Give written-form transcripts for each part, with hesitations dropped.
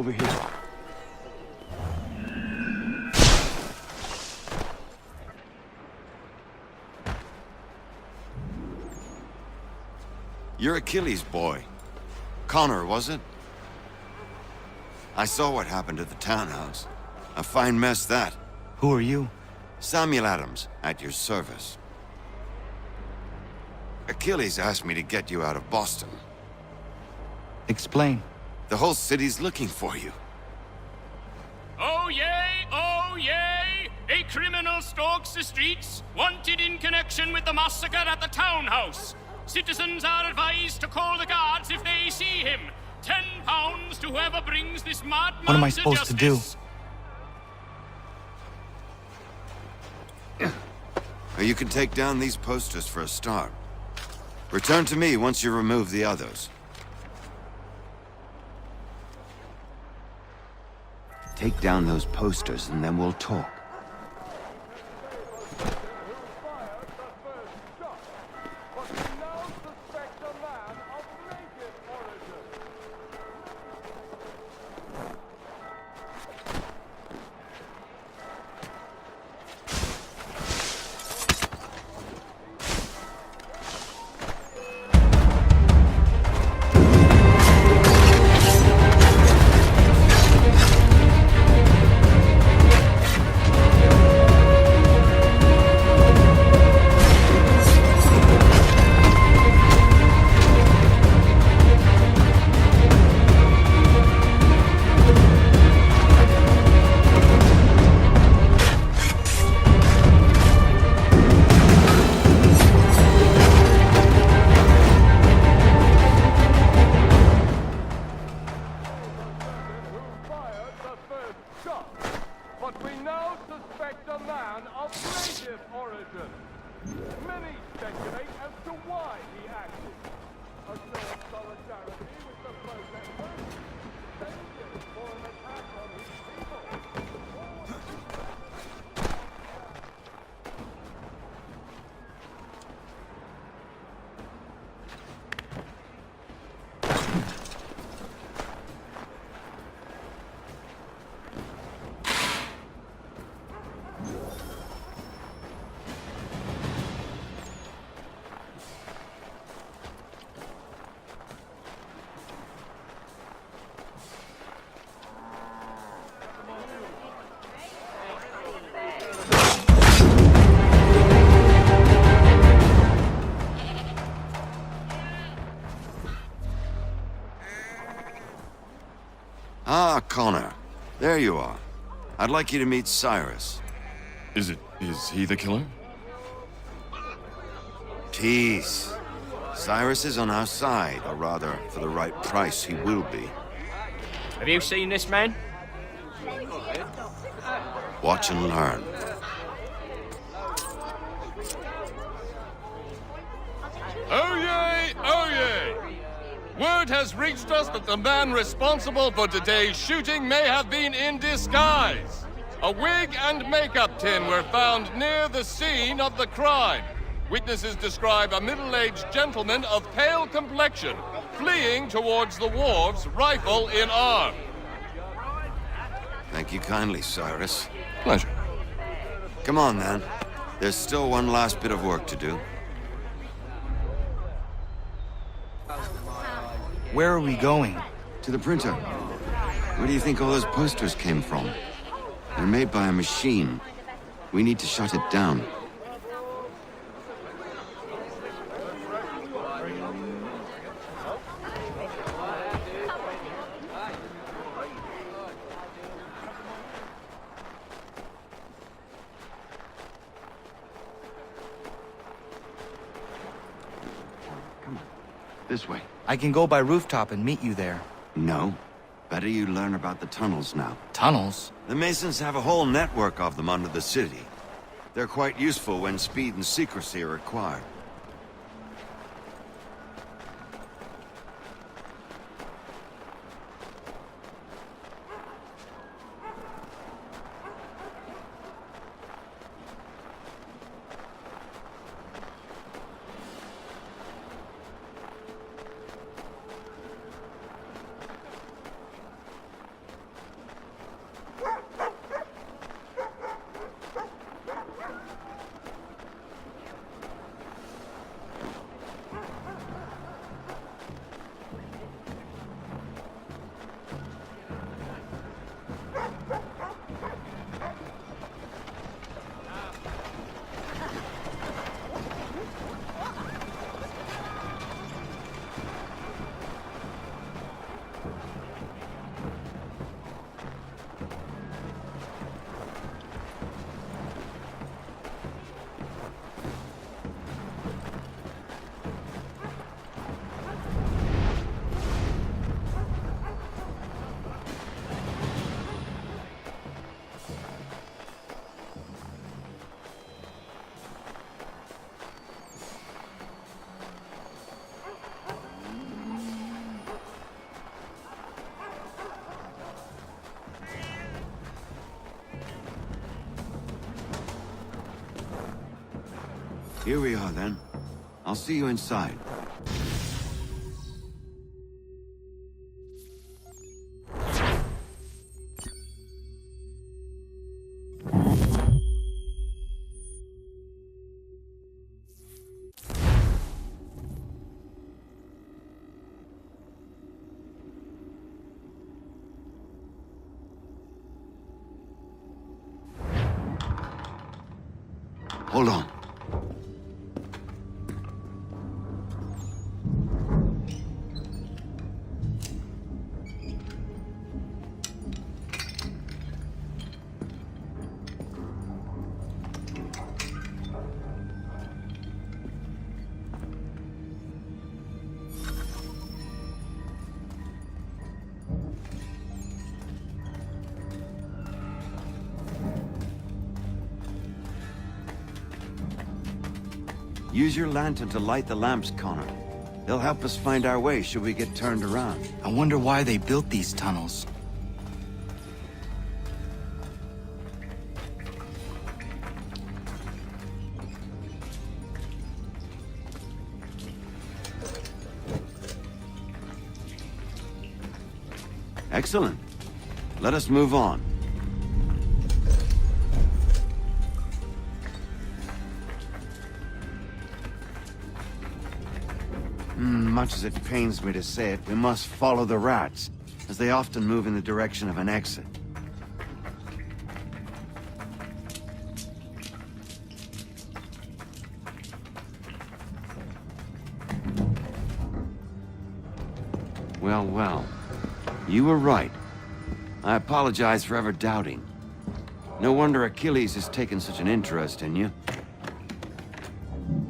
over here. You're Achilles' boy. Connor, was it? I saw what happened at the townhouse. A fine mess, that. Who are you? Samuel Adams, at your service. Achilles asked me to get you out of Boston. Explain. The whole city's looking for you. Oh yay, oh yay! A criminal stalks the streets, wanted in connection with the massacre at the townhouse. Citizens are advised to call the guards if they see him. £10 to whoever brings this madman What am I to supposed to do? justice. You can take down these posters for a start. Return to me once you remove the others. Take down those posters and then we'll talk. But we now suspect a man of native origin. Many speculate as to why he acted. A show of solidarity with the protesters. Vengeance for an attack on his people. Ah, Connor. There you are. I'd like you to meet Cyrus. Is he the killer? Tease. Cyrus is on our side, or rather, for the right price, he will be. Have you seen this man? Watch and learn. Oh yay! Oh yay! Word has reached us that the man responsible for today's shooting may have been in disguise. A wig and makeup tin were found near the scene of the crime. Witnesses describe a middle-aged gentleman of pale complexion fleeing towards the wharves, rifle in arm. Thank you kindly, Cyrus. Pleasure. Come on, then. There's still one last bit of work to do. Where are we going? To the printer. Where do you think all those posters came from? They're made by a machine. We need to shut it down. Come on. This way. I can go by rooftop and meet you there. No. Better you learn about the tunnels now. Tunnels? The Masons have a whole network of them under the city. They're quite useful when speed and secrecy are required. Here we are, then. I'll see you inside. Hold on. Use your lantern to light the lamps, Connor. They'll help us find our way should we get turned around. I wonder why they built these tunnels. Excellent. Let us move on. Much as it pains me to say it, we must follow the rats, as they often move in the direction of an exit. Well, well. You were right. I apologize for ever doubting. No wonder Achilles has taken such an interest in you.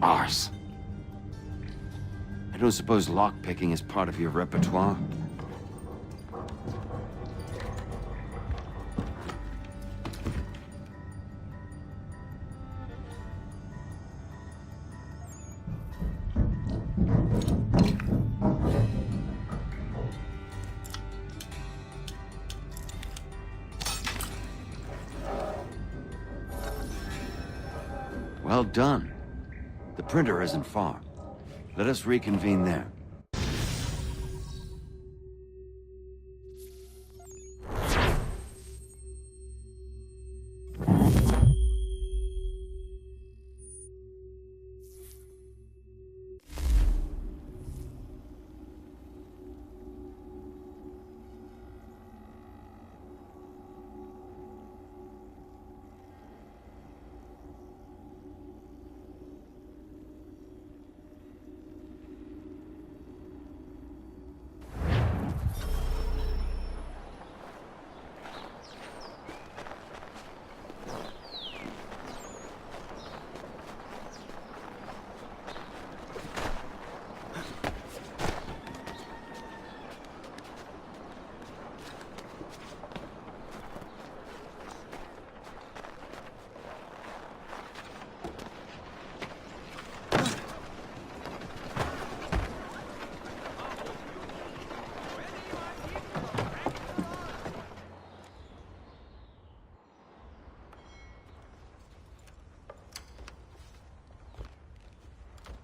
Arse. I don't suppose lockpicking is part of your repertoire? Well done. The printer isn't far. Let us reconvene there.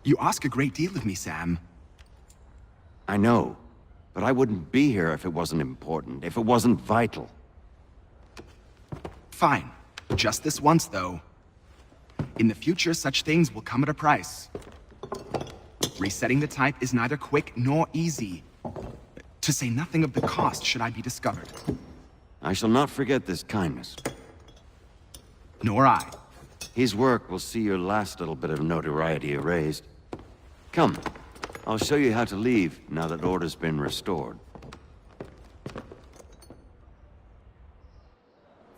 You ask a great deal of me, Sam. I know, but I wouldn't be here if it wasn't important, if it wasn't vital. Fine. Just this once, though. In the future, such things will come at a price. Resetting the type is neither quick nor easy. To say nothing of the cost should I be discovered. I shall not forget this kindness. Nor I. His work will see your last little bit of notoriety erased. Come, I'll show you how to leave now that order's been restored.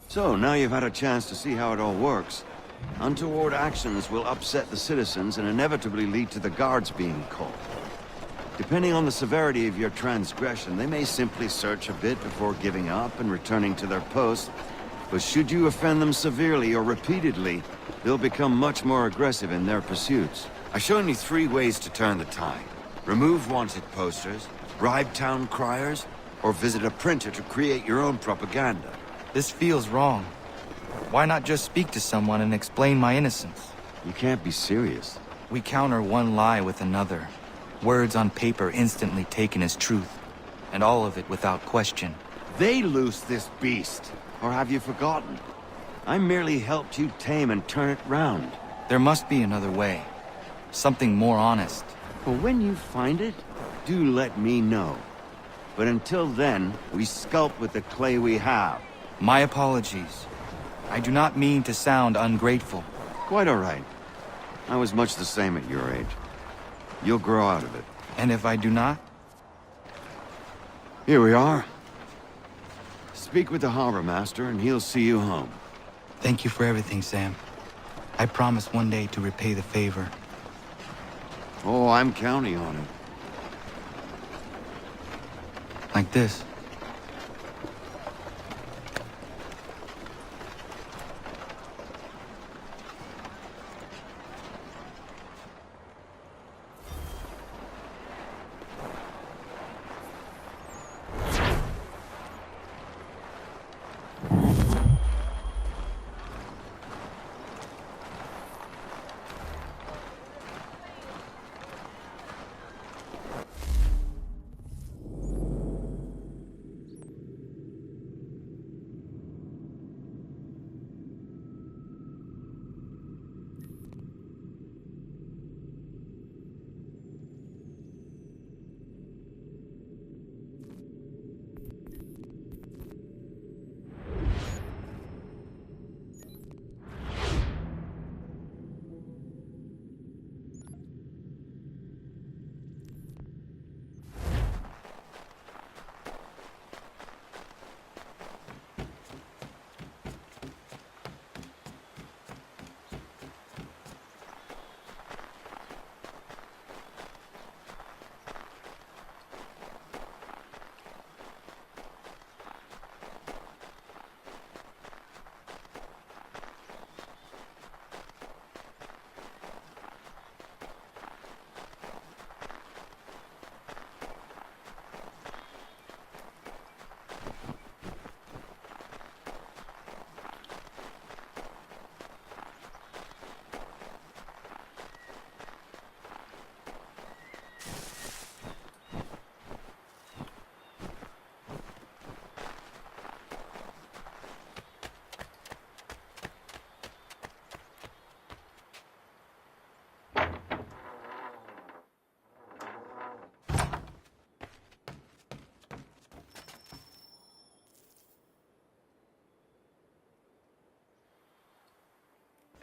So, now you've had a chance to see how it all works. Untoward actions will upset the citizens and inevitably lead to the guards being called. Depending on the severity of your transgression, they may simply search a bit before giving up and returning to their posts. But should you offend them severely or repeatedly, they'll become much more aggressive in their pursuits. I've shown you 3 ways to turn the tide. Remove wanted posters, bribe town criers, or visit a printer to create your own propaganda. This feels wrong. Why not just speak to someone and explain my innocence? You can't be serious. We counter one lie with another. Words on paper instantly taken as truth. And all of it without question. They loose this beast. Or have you forgotten? I merely helped you tame and turn it round. There must be another way. Something more honest. But when you find it, do let me know. But until then, we sculpt with the clay we have. My apologies. I do not mean to sound ungrateful. Quite all right. I was much the same at your age. You'll grow out of it. And if I do not? Here we are. Speak with the harbor master and he'll see you home. Thank you for everything, Sam. I promise one day to repay the favor. Oh, I'm counting on it. Like this.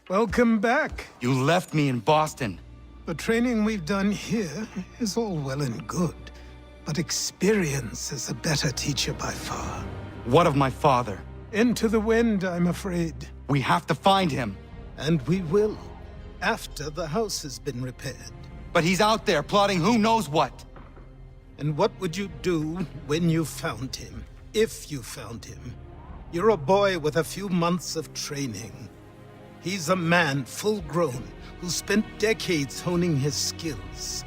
Welcome back. You left me in Boston. The training we've done here is all well and good, but experience is a better teacher by far. What of my father? Into the wind, I'm afraid. We have to find him. And we will, after the house has been repaired. But he's out there plotting who knows what. And what would you do when you found him? If you found him? You're a boy with a few months of training. He's a man full grown who spent decades honing his skills.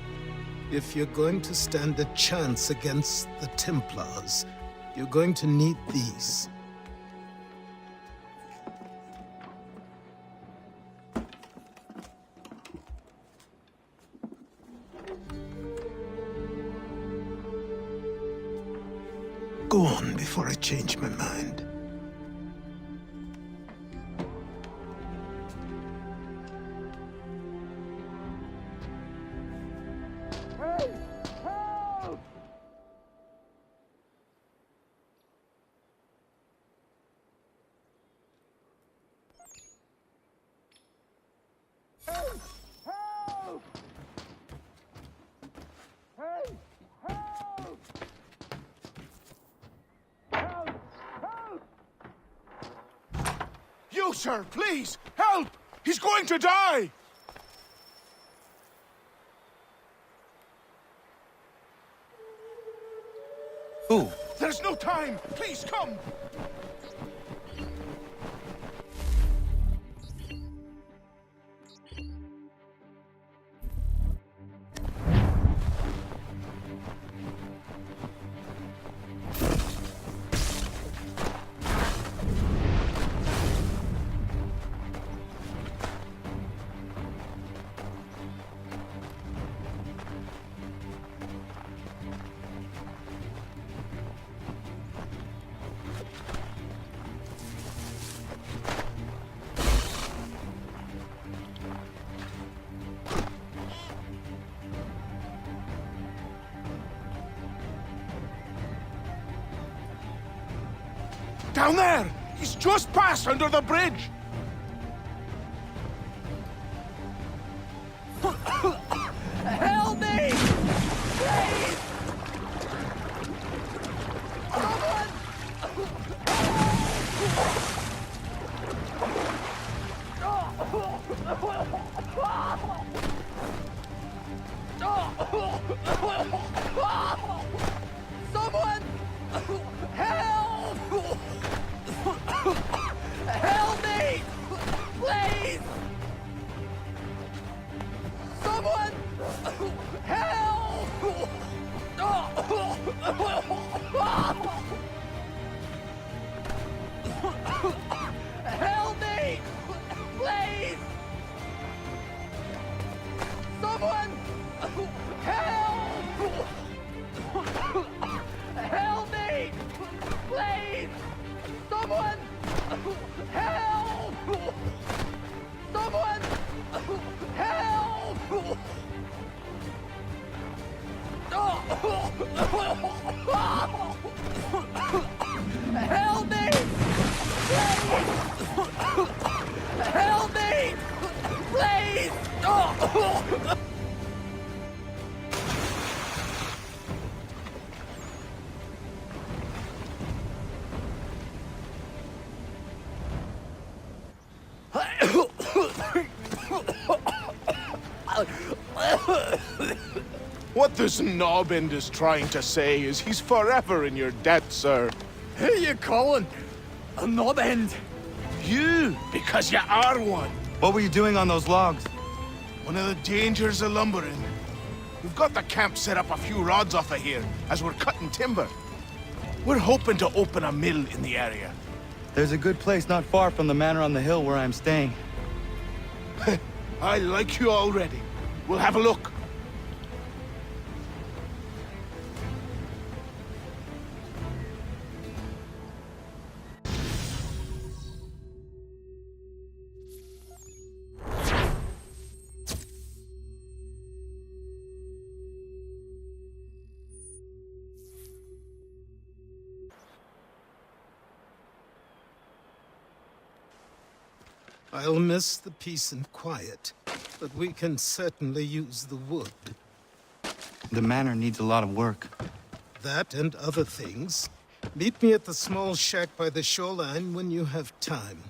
If you're going to stand a chance against the Templars, you're going to need these. Go on before I change my mind. Hey! Help! Hey! Help! Hey! Help! Help! Help! You, sir, please! Help! He's going to die! Who? There's no time! Please, come! Down there! He's just passed under the bridge! Help me! Please! Someone! Help! Help me! Please! Someone! Help! Help me! Please! Someone! Help! Help me! Please! Someone! Help! Someone! Help! Help me! Please! Help me! Please! What this knobbend is trying to say is he's forever in your debt, sir. Who you calling? A knob end? You, because you are one. What were you doing on those logs? One of the dangers of lumbering. We've got the camp set up a few rods off of here, as we're cutting timber. We're hoping to open a mill in the area. There's a good place not far from the manor on the hill where I'm staying. I like you already. We'll have a look. I'll miss the peace and quiet, but we can certainly use the wood. The manor needs a lot of work. That and other things. Meet me at the small shack by the shoreline when you have time.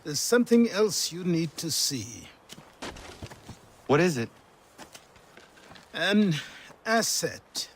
There's something else you need to see. What is it? An asset.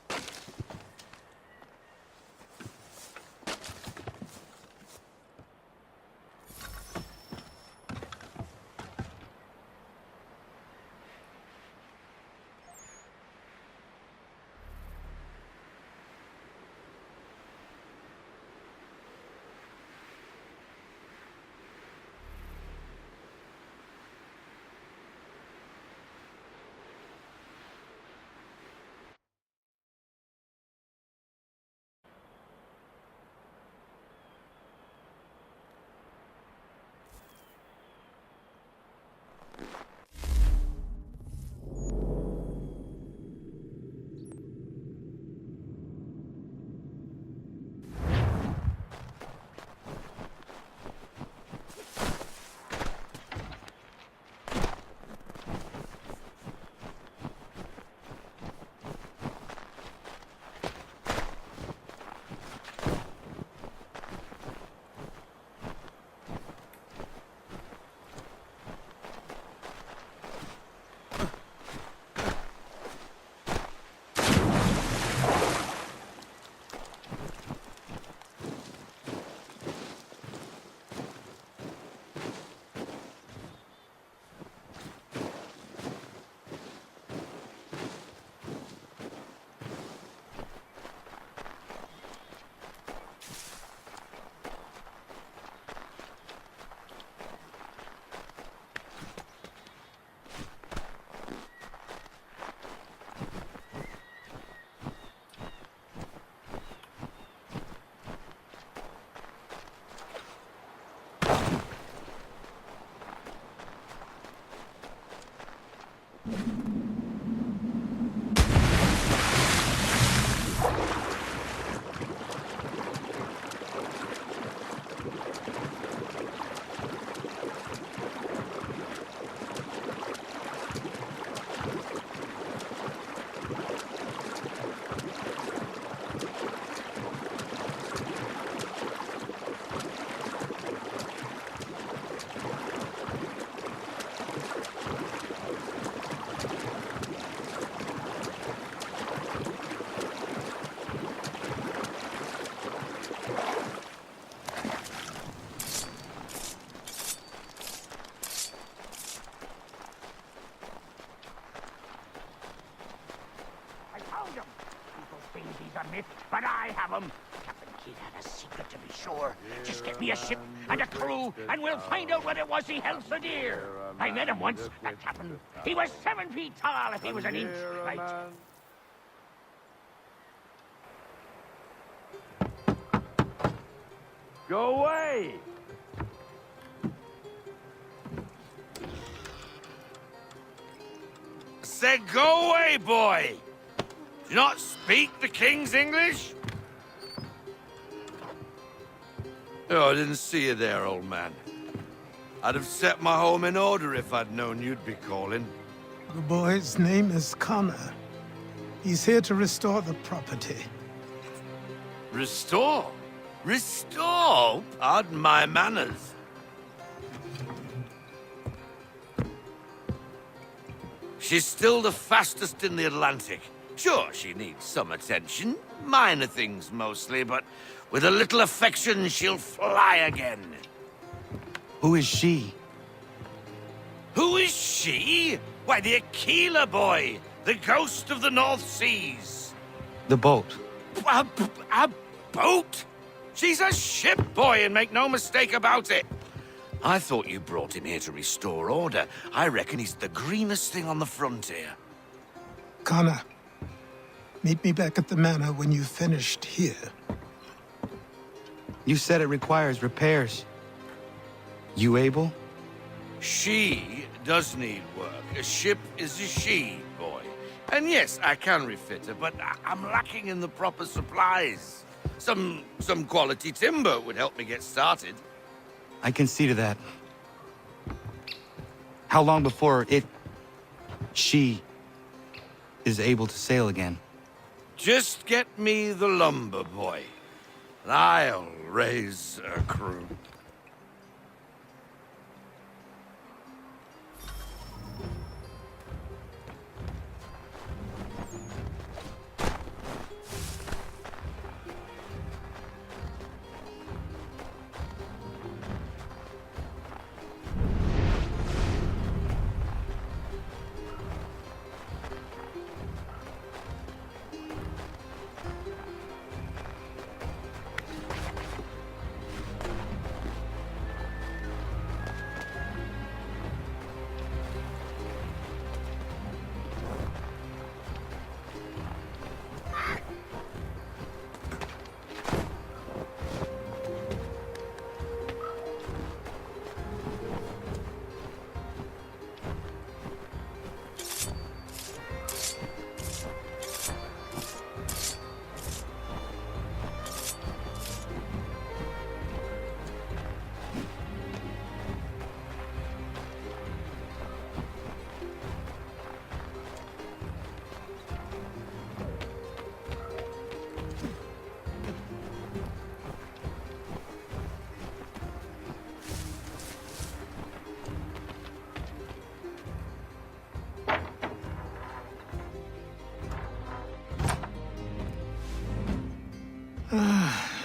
myth, but I have 'em. Captain Kidd had a secret, to be sure. Just get me a ship and a crew, and we'll find out what it was he held so dear. I met him once, that captain. He was 7 feet tall if he was an inch right. Go away! Said go away, boy! Do you not speak the King's English? Oh, I didn't see you there, old man. I'd have set my home in order if I'd known you'd be calling. The boy's name is Connor. He's here to restore the property. Restore? Restore? Pardon my manners. She's still the fastest in the Atlantic. Sure, she needs some attention. Minor things mostly, but with a little affection, she'll fly again. Who is she? Who is she? Why, the Aquila boy, the ghost of the North Seas. The boat. A boat? She's a ship, boy, and make no mistake about it. I thought you brought him here to restore order. I reckon he's the greenest thing on the frontier. Connor, meet me back at the manor when you've finished here. You said it requires repairs. You able? She does need work. A ship is a she, boy. And yes, I can refit her, but I'm lacking in the proper supplies. Some quality timber would help me get started. I can see to that. How long before she is able to sail again? Just get me the lumber, boy, and I'll raise a crew.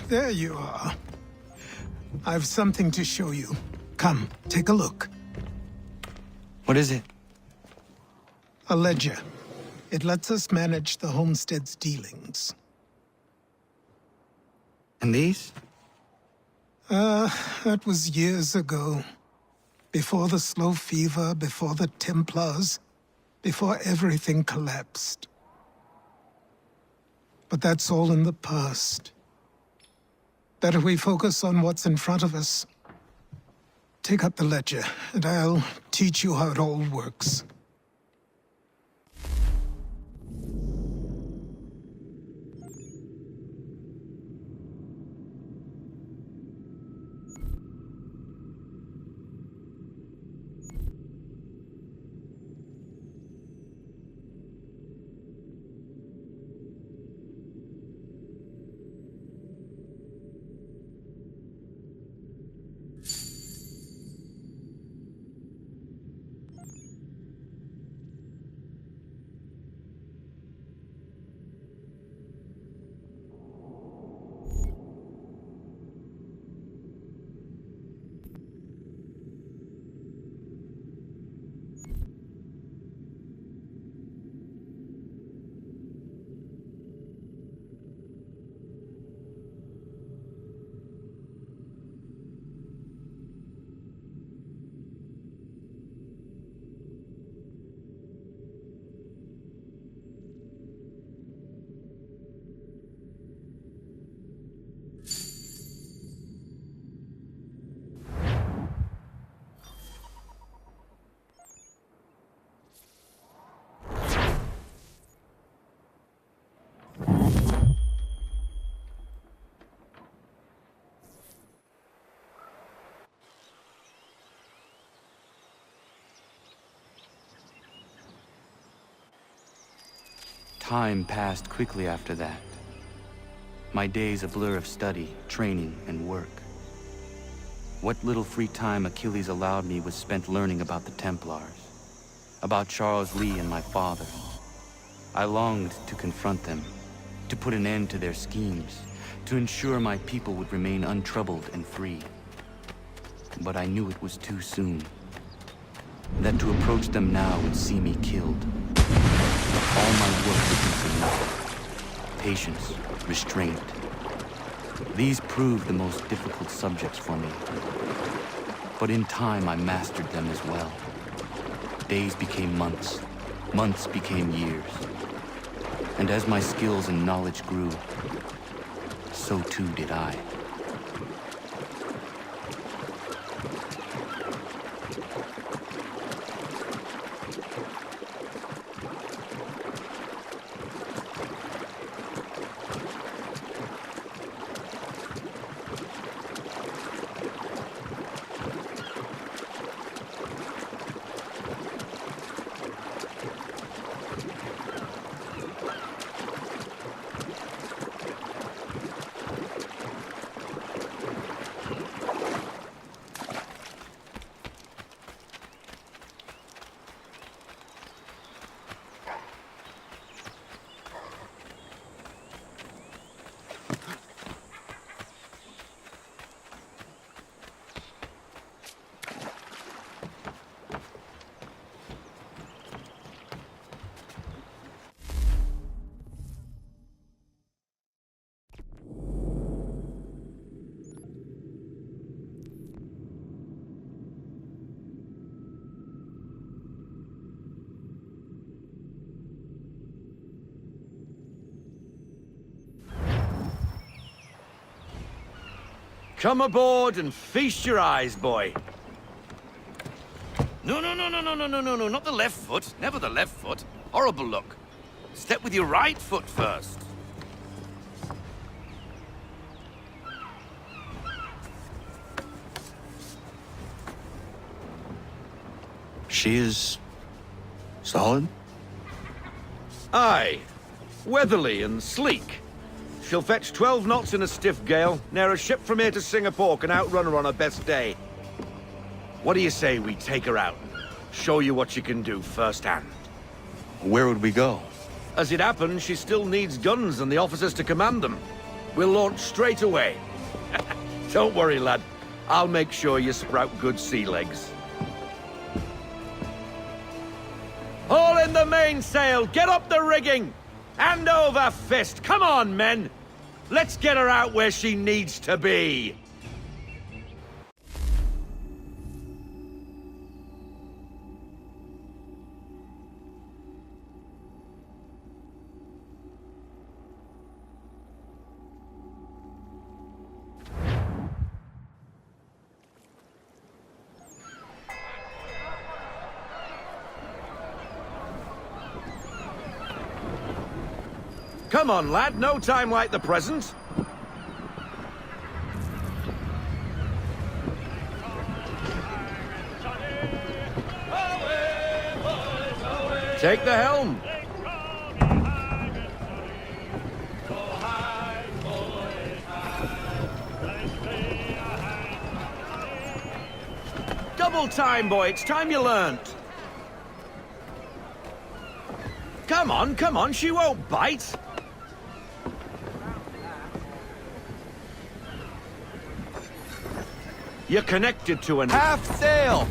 There you are. I've something to show you. Come, take a look. What is it? A ledger. It lets us manage the homestead's dealings. And these? That was years ago. Before the slow fever, before the Templars, before everything collapsed. But that's all in the past. Better we focus on what's in front of us. Take up the ledger, and I'll teach you how it all works. Time passed quickly after that. My days a blur of study, training, and work. What little free time Achilles allowed me was spent learning about the Templars, about Charles Lee and my father. I longed to confront them, to put an end to their schemes, to ensure my people would remain untroubled and free. But I knew it was too soon. That to approach them now would see me killed. All my work would be for nothing. Patience, restraint. These proved the most difficult subjects for me. But in time, I mastered them as well. Days became months. Months became years. And as my skills and knowledge grew, so too did I. Come aboard and feast your eyes, boy. No, not the left foot. Never the left foot. Horrible look. Step with your right foot first. She is... solid? Aye. Weatherly and sleek. She'll fetch 12 knots in a stiff gale. Ne'er a ship from here to Singapore can outrun her on her best day. What do you say we take her out? Show you what she can do firsthand. Where would we go? As it happens, she still needs guns and the officers to command them. We'll launch straight away. Don't worry, lad. I'll make sure you sprout good sea legs. Haul in the mainsail! Get up the rigging! Hand over fist! Come on, men! Let's get her out where she needs to be! Come on, lad. No time like the present. Take the helm. Double time, boy. It's time you learned. Come on. She won't bite. You're connected to an half sail.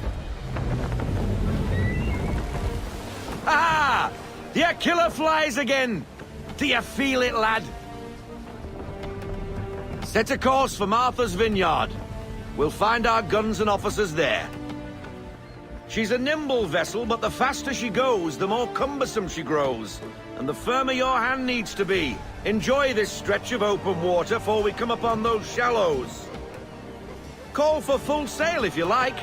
Ah! Your killer flies again. Do you feel it, lad? Set a course for Martha's Vineyard. We'll find our guns and officers there. She's a nimble vessel, but the faster she goes, the more cumbersome she grows. And the firmer your hand needs to be. Enjoy this stretch of open water before we come upon those shallows. Call for full sail if you like.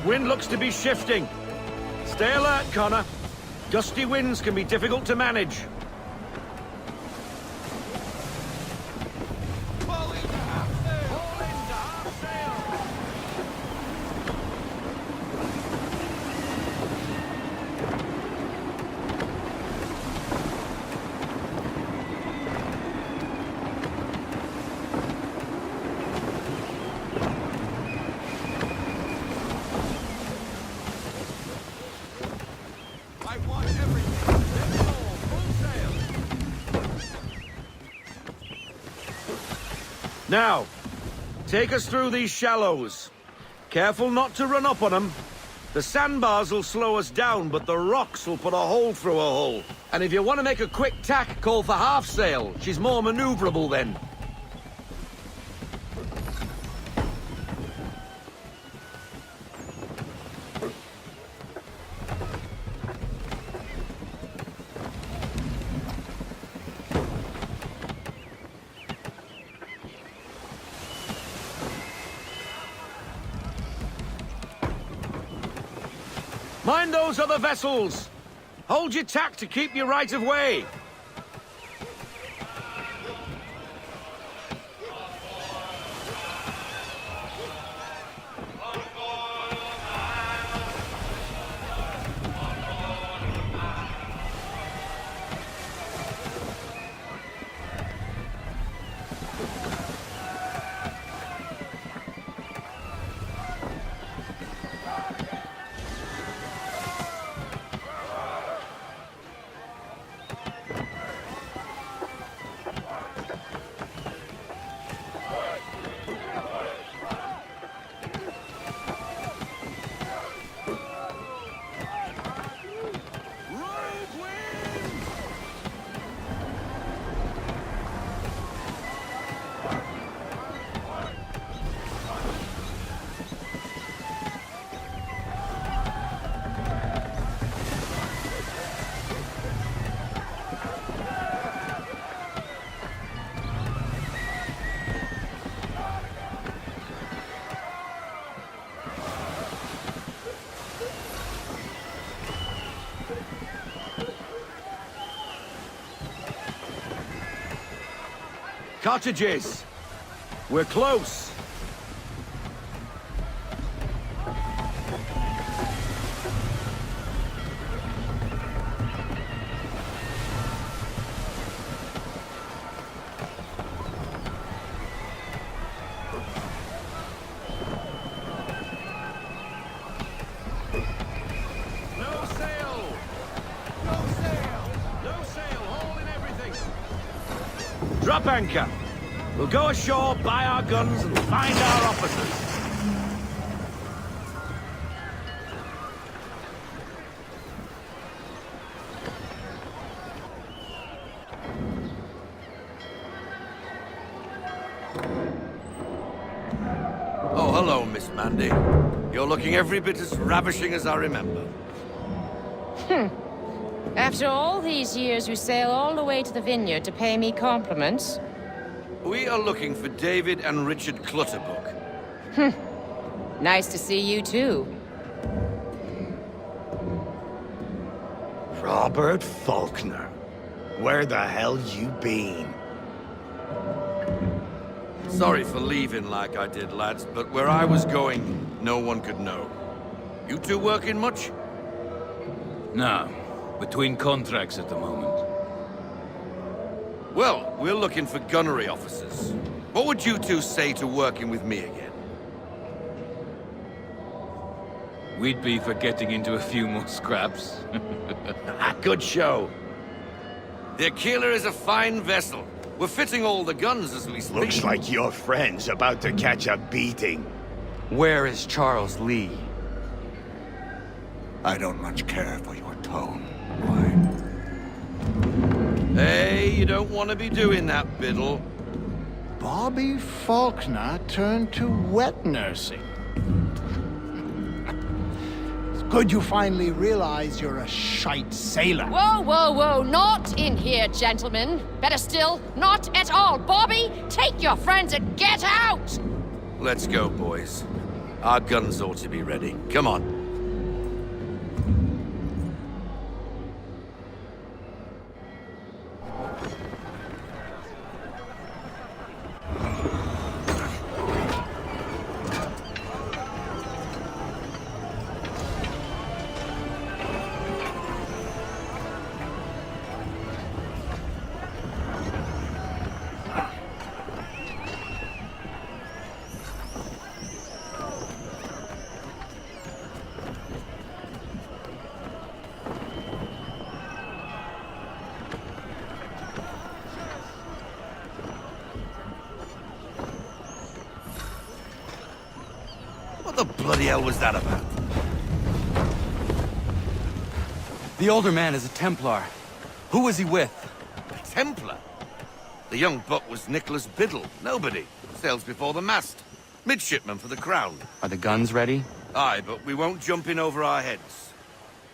Wind looks to be shifting. Stay alert, Connor. Gusty winds can be difficult to manage. I want everything. Let's go. Full sail. Now, take us through these shallows. Careful not to run up on them. The sandbars will slow us down, but the rocks will put a hole through a hull. And if you want to make a quick tack, call for half sail. She's more maneuverable then. Mind those other vessels! Hold your tack to keep your right of way! Cottages! We're close! No sail! No sail! No sail! Haul in everything! Drop anchor! We'll go ashore, buy our guns, and find our officers. Oh, hello, Miss Mandy. You're looking every bit as ravishing as I remember. After all these years, you sail all the way to the vineyard to pay me compliments? We are looking for David and Richard Clutterbuck. Nice to see you, too. Robert Faulkner. Where the hell you been? Sorry for leaving like I did, lads, but where I was going, no one could know. You two working much? No. Between contracts at the moment. Well, we're looking for gunnery officers. What would you two say to working with me again? We'd be for getting into a few more scraps. Good show. The Aquila is a fine vessel. We're fitting all the guns as we speak. Looks like your friend's about to catch a beating. Where is Charles Lee? I don't much care for your tone. Hey, you don't want to be doing that, Biddle. Bobby Faulkner turned to wet nursing. It's good you finally realize you're a shite sailor. Whoa, whoa, whoa, not in here, gentlemen. Better still, not at all. Bobby, take your friends and get out! Let's go, boys. Our guns ought to be ready. Come on. bloody hell was that about? The older man is a Templar. Who was he with? A Templar? The young buck was Nicholas Biddle. Nobody. Sails before the mast. Midshipman for the Crown. Are the guns ready? Aye, but we won't jump in over our heads.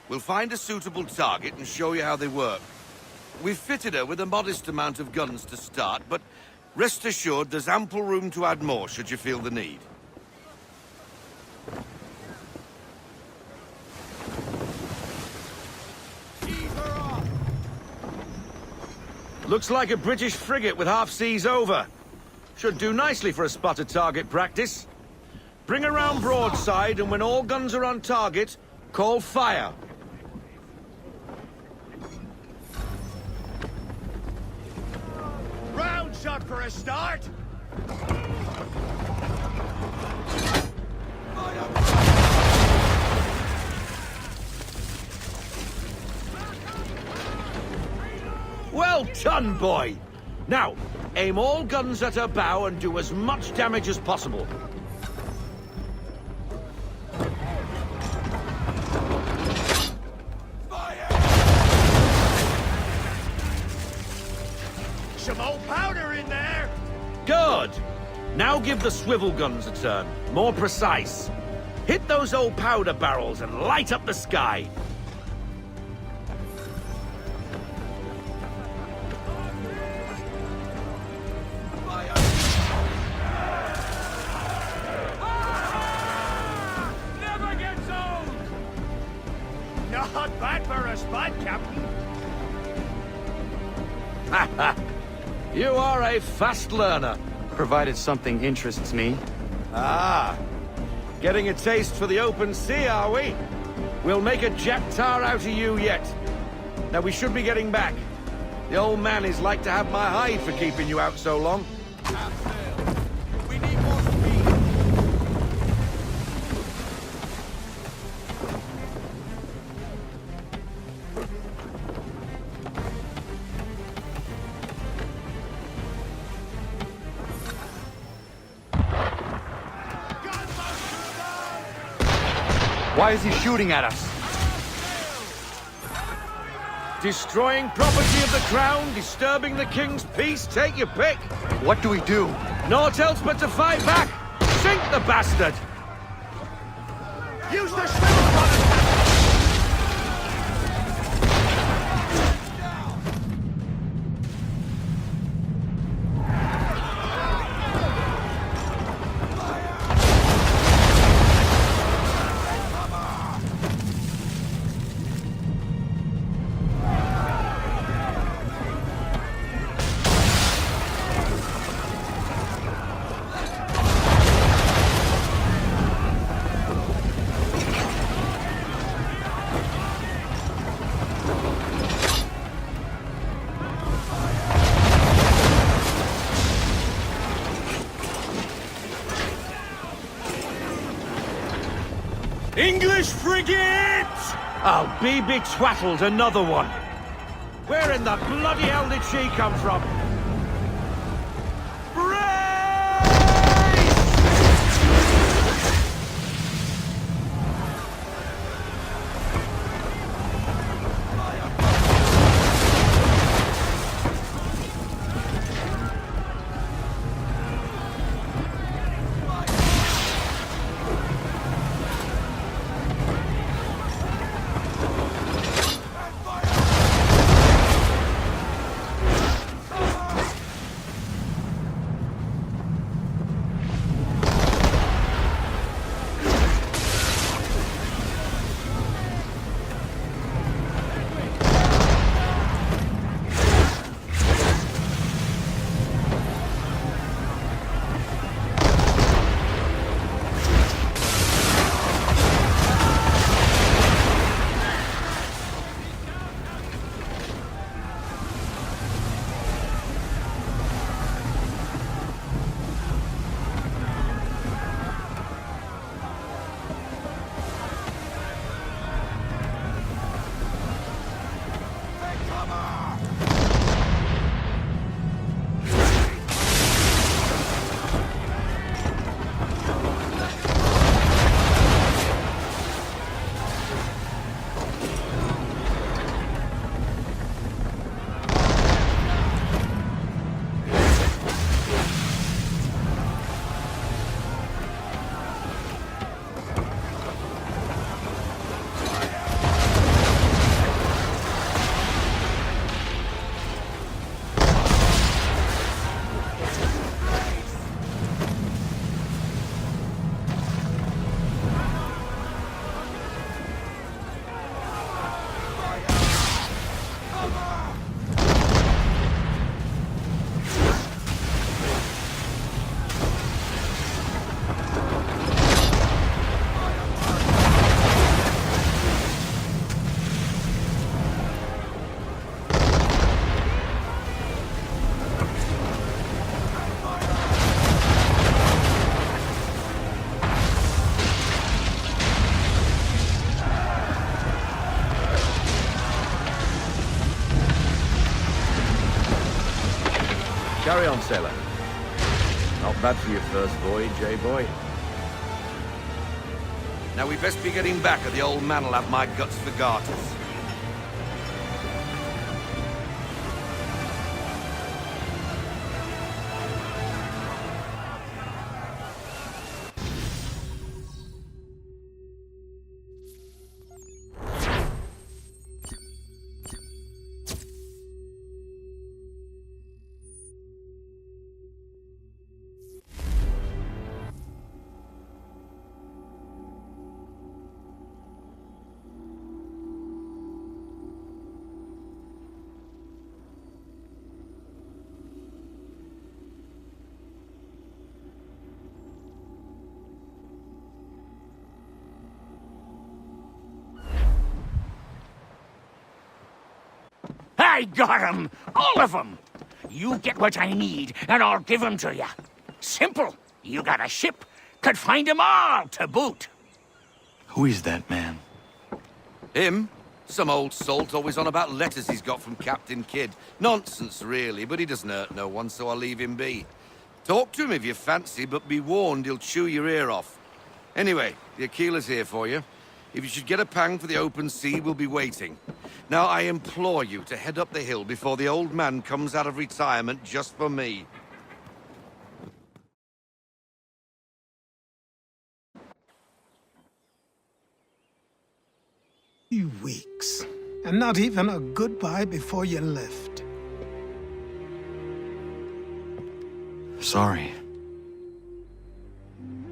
We'll find a suitable target and show you how they work. We've fitted her with a modest amount of guns to start, but rest assured there's ample room to add more should you feel the need. Looks like a British frigate with half seas over. Should do nicely for a spotted target practice. Bring her round broadside, and when all guns are on target, call fire. Round shot for a start. Well done, boy! Now, aim all guns at her bow and do as much damage as possible. Some old powder in there. Good! Now give the swivel guns a turn. More precise. Hit those old powder barrels and light up the sky. Never gets old. Not bad for a spot, Captain. You are a fast learner. Provided something interests me. Ah, getting a taste for the open sea, are we? We'll make a jack tar out of you yet. Now we should be getting back. The old man is like to have my hide for keeping you out so long. We need more speed. Why is he shooting at us? Destroying property of the crown, disturbing the king's peace, take your pick. What do we do? Naught else but to fight back. Sink the bastard! Use the swivel gun. English frigate! I'll be betwattled, another one. Where in the bloody hell did she come from? Carry on, sailor. Not bad for your first voyage, eh, boy? Now we'd best be getting back, or the old man'll have my guts for garters. I got 'em! All of 'em! You get what I need, and I'll give 'em to you. Simple. You got a ship, could find 'em all to boot. Who is that man? Him? Some old salt always on about letters he's got from Captain Kidd. Nonsense, really, but he doesn't hurt no one, so I'll leave him be. Talk to him if you fancy, but be warned he'll chew your ear off. Anyway, the Aquila's here for you. If you should get a pang for the open sea, we'll be waiting. Now, I implore you to head up the hill before the old man comes out of retirement just for me. You weeks, and not even a goodbye before you left. Sorry.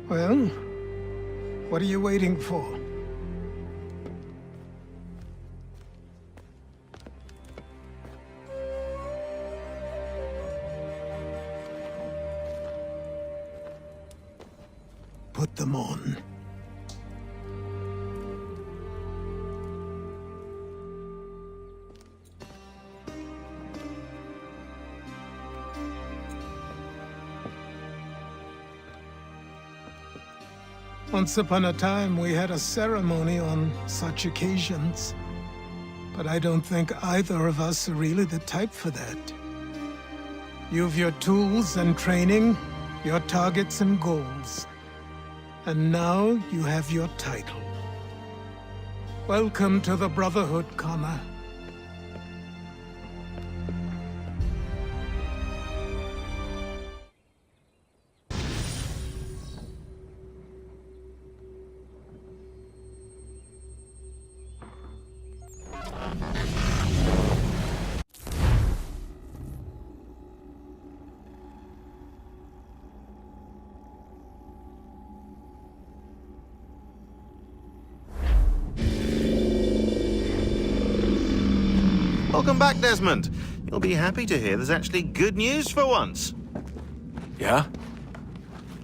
Well, what are you waiting for? Put them on. Once upon a time, we had a ceremony on such occasions. But I don't think either of us are really the type for that. You've your tools and training, your targets and goals. And now you have your title. Welcome to the Brotherhood, Connor. Welcome back, Desmond. You'll be happy to hear there's actually good news for once. Yeah?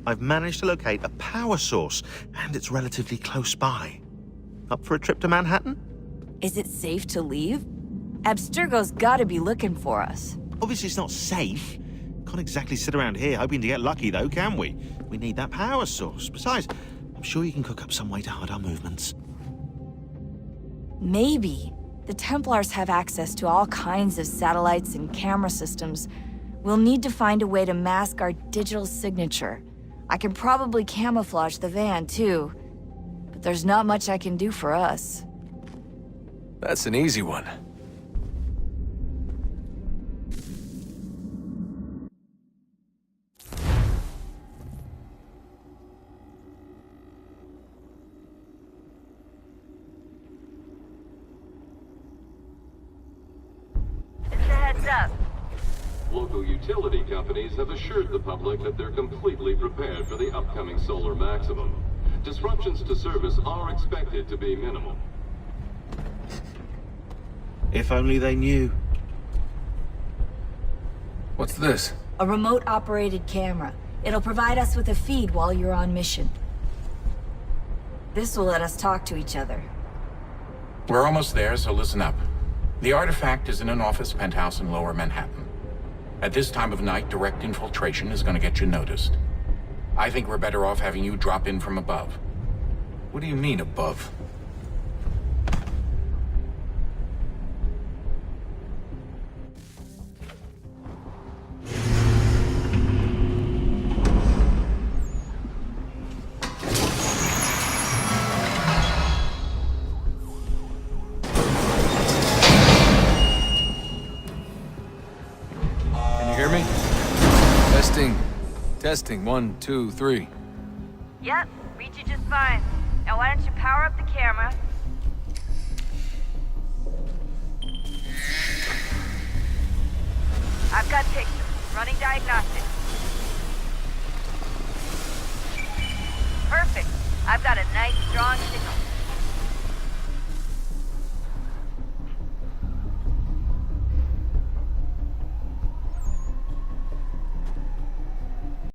I've managed to locate a power source, and it's relatively close by. Up for a trip to Manhattan? Is it safe to leave? Abstergo's gotta be looking for us. Obviously it's not safe. Can't exactly sit around here hoping to get lucky, though, can we? We need that power source. Besides, I'm sure you can cook up some way to hide our movements. Maybe. The Templars have access to all kinds of satellites and camera systems. We'll need to find a way to mask our digital signature. I can probably camouflage the van, too. But there's not much I can do for us. That's an easy one. Local utility companies have assured the public that they're completely prepared for the upcoming solar maximum. Disruptions to service are expected to be minimal. If only they knew. What's this? A remote-operated camera. It'll provide us with a feed while you're on mission. This will let us talk to each other. We're almost there, so listen up. The artifact is in an office penthouse in Lower Manhattan. At this time of night, direct infiltration is going to get you noticed. I think we're better off having you drop in from above. What do you mean, above? Testing, 1, 2, 3. Yep, read you just fine. Now why don't you power up the camera? I've got pictures. Running diagnostics. Perfect. I've got a nice, strong signal.